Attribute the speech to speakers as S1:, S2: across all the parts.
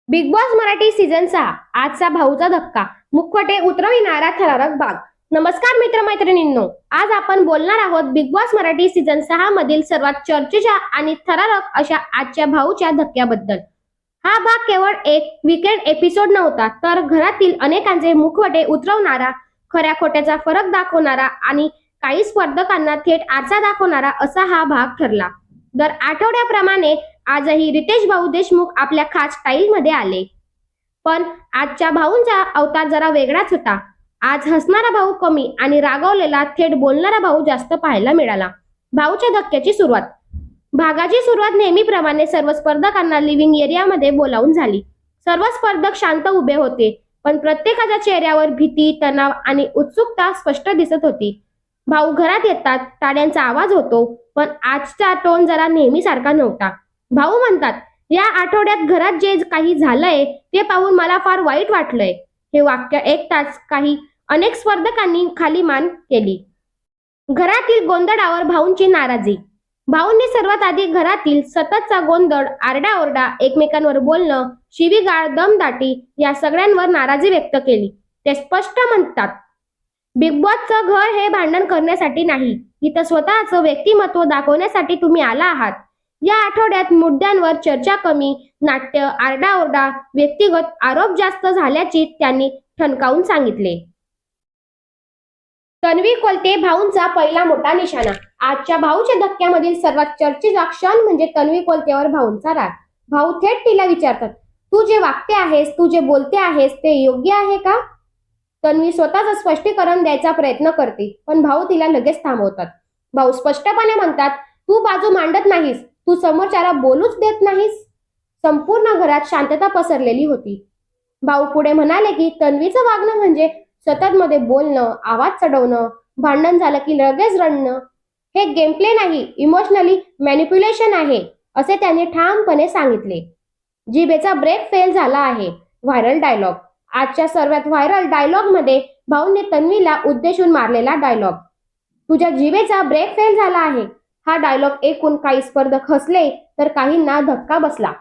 S1: Big boss Marathi season 6 आजचा भाऊचा धक्का मुखवटे उतरविणारा थरारक भाग. नमस्कार मित्रमैत्रिणींनो, आज आपण बोलणार आहोत बिग बॉस मराठी सीझन 6 मधील सर्वात चर्चेच्या आणि थरारक अशा आजच्या भाऊच्या धक्क्याबद्दल. हा भाग केवळ एक वीकेंड एपिसोड नव्हता, तर घरातील अनेकांचे मुखवटे उतरवणारा, खऱ्या खोट्याचा फरक दाखवणारा आणि काही स्पर्धकांना थेट आरसा दाखवणारा असा हा भाग ठरला. दर आठवड्याप्रमाणे आजही रितेश भाऊ देशमुख आपल्या खास स्टाईलमध्ये आले. पण आजच्या भाऊंचा अवतार जरा वेगळाच होता. आज हसणारा भाऊ कमी आणि रागावलेला थेट बोलणारा भाऊ जास्त पाहायला मिळाला. भाऊच्या धक्क्याची सुरुवात. भागाची सुरुवात नेहमीप्रमाणे सर्व स्पर्धकांना लिव्हिंग एरियामध्ये बोलावून झाली. सर्व स्पर्धक शांत उभे होते, पण प्रत्येकाच्या चेहऱ्यावर भीती, तणाव आणि उत्सुकता स्पष्ट दिसत होती. भाऊ घरात येतात, टाळ्यांचा आवाज होतो, पण आजचा टोन जरा नेहमीसारखा नव्हता. भाऊ म्हणतात, या आठवड्यात घरात जे काही झालंय ते पाहून मला फार वाईट वाटलंय. हे वाक्य ऐकताच अनेक स्पर्धकांनी खाली मान केली. घरातील गोंधळावर भाऊंची नाराजी. भाऊंनी सर्वात आधी घरातील सततचा गोंधळ, आरडाओरडा, एकमेकांवर बोलणं, शिवीगाळ, दमदाटी या सगळ्यांवर नाराजी व्यक्त केली. ते स्पष्ट म्हणतात, बिग बॉसचं घर हे भांडण करण्यासाठी नाही, इथं स्वतःचं व्यक्तिमत्व दाखवण्यासाठी तुम्ही आला आहात. या आठवड्यात मुद्द्यांवर चर्चा कमी, नाट्य, आरडाओरडा, व्यक्तिगत आरोप जास्त झाल्याची त्यांनी ठणकावून सांगितले. तन्वी कोलते भाऊंचा पहिला मोठा निशाणा. आजच्या भाऊच्या धक्क्यामधील सर्वात चर्चेचा क्षण म्हणजे तन्वी कोलतेवर भाऊंचा राग. भाऊ थेट तिला विचारतात, तू जे वागते आहेस, तू जे बोलते आहेस ते योग्य आहे का? तन्वी स्वतःच स्पष्टीकरण द्यायचा प्रयत्न करते, पण भाऊ तिला लगेच थांबवतात. भाऊ स्पष्टपणे म्हणतात, तू बाजू मांडत नाहीस, तू समोरच्याला बोलूच देत नाहीस. संपूर्ण घरात शांतता पसरलेली होती. भाऊ पुढे म्हणाले की तन्वीचं वागणं म्हणजे सतत मध्ये बोलणं, आवाज चढवणं, भांडण झालं की लगेच रडणं. हे गेम प्ले नाही, इमोशनली मॅनिप्युलेशन आहे, असे त्यांनी ठामपणे सांगितले. जिभेचा ब्रेक फेल झाला आहे. Viral dialogue. आजच्या सर्वात व्हायरल डायलॉग मध्ये भाऊने तन्वीला उद्देशून मारलेला डायलॉग, तुझ्या जिभेचा ब्रेक फेल झाला आहे. हा डायलॉग ऐकून काही स्पर्धक हसले, तर काहींना धक्का बसला.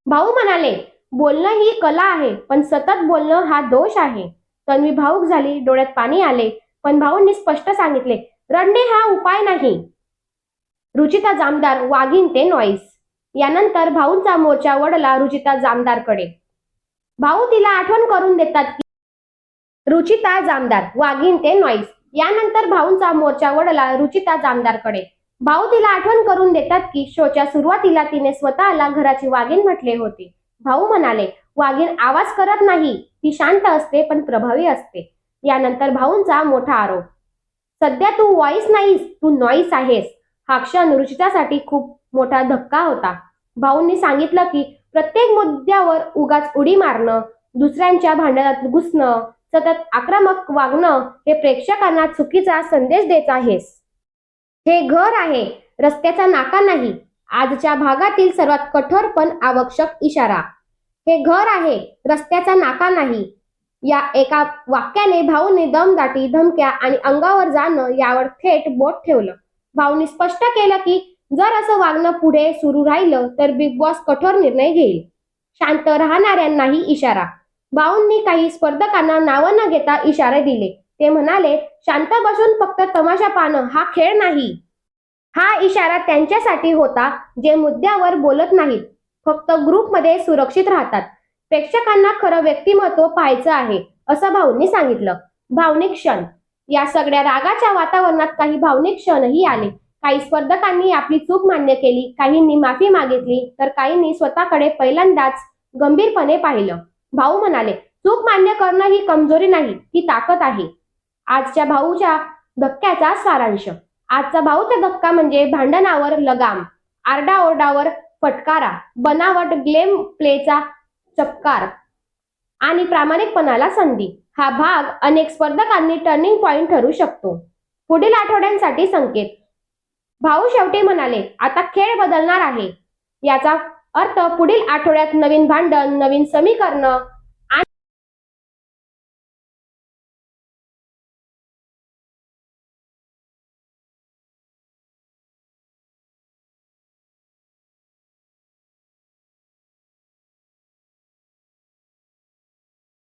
S1: भाऊ म्हणाले, बोलणं ही कला आहे, पण सतत बोलणं हा दोष आहे. तन्वी भाऊक झाली, डोळ्यात पाणी आले, पण भाऊंनी स्पष्ट सांगितले, रडणे हा उपाय नाही. रुचिता जामदार, वाघीण ते नॉईस. यानंतर भाऊंचा मोर्चा वळला रुचिता जामदारकडे. भाऊ तिला आठवण करून देतात की रुचिता जामदार, वाघीण ते नॉईस. यानंतर भाऊंचा मोर्चा वळला रुचिता जामदारकडे. भाऊ तिला आठवण करून देतात की शोच्या सुरुवातीला तिने स्वतःला घराची वाघीण म्हटले होते. भाऊ म्हणाले, वाघीण आवाज करत नाही, ती शांत असते पण प्रभावी असते. यानंतर भाऊंचा मोठा आरोप, सध्या तू व्हॉइस नाहीस, तू नॉईस आहेस. हा क्षण रुचितासाठी खूप मोठा धक्का होता. भाऊंनी सांगितलं की प्रत्येक मुद्द्यावर उगाच उडी मारणं, दुसऱ्यांच्या भांडणात घुसणं, सतत आक्रमक वागणं हे प्रेक्षकांना चुकीचा संदेश देत आहेस. हे घर आहे, रस्त्याचा नाका नाही. आजच्या भागातील सर्वात कठोर पण आवश्यक इशारा. हे घर आहे, रस्त्याचा नाका नाही. या एका वाक्याने भाऊने दमदाटी, धमक्या आणि अंगावर जाणं यावर थेट बोट ठेवलं. भाऊनी स्पष्ट केलं की जर असं वागणं पुढे सुरू राहिलं तर बिग बॉस कठोर निर्णय घेईल. शांत राहणाऱ्यांनाही इशारा. भाऊंनी काही स्पर्धकांना नावं न घेता इशारे दिले. ते म्हणाले, शांत बसून फक्त तमाशा पाहणं हा खेळ नाही. हा इशारा त्यांच्यासाठी होता जे मुद्द्यावर बोलत नाहीत, फक्त ग्रुपमध्ये सुरक्षित राहतात. प्रेक्षकांना खरं व्यक्तिमत्व पाहायचं आहे, असं भाऊंनी सांगितलं. भावनिक क्षण. या सगळ्या रागाच्या वातावरणात काही भावनिक क्षणही आले. काही स्पर्धकांनी आपली चूक मान्य केली, काहींनी माफी मागितली, तर काहींनी स्वतःकडे पहिल्यांदाच गंभीरपणे पाहिलं. भाऊ म्हणाले, चूक मान्य करणं ही कमजोरी नाही, ही ताकद आहे. आजच्या भाऊच्या धक्क्याचा सारांश. आजचा भाऊचा धक्का म्हणजे भांडणावर लगाम, आरडाओरडावर फटकारा, बनावट गेम प्लेचा चपकार आणि प्रामाणिकपणाला संधी. हा भाग अनेक स्पर्धकांनी टर्निंग पॉइंट ठरू शकतो. पुढील आठवड्यांसाठी संकेत. भाऊ शेवटी म्हणाले, आता खेळ बदलणार आहे. याचा अर्थ पुढील आठवड्यात नवीन भांडण, नवीन समीकरण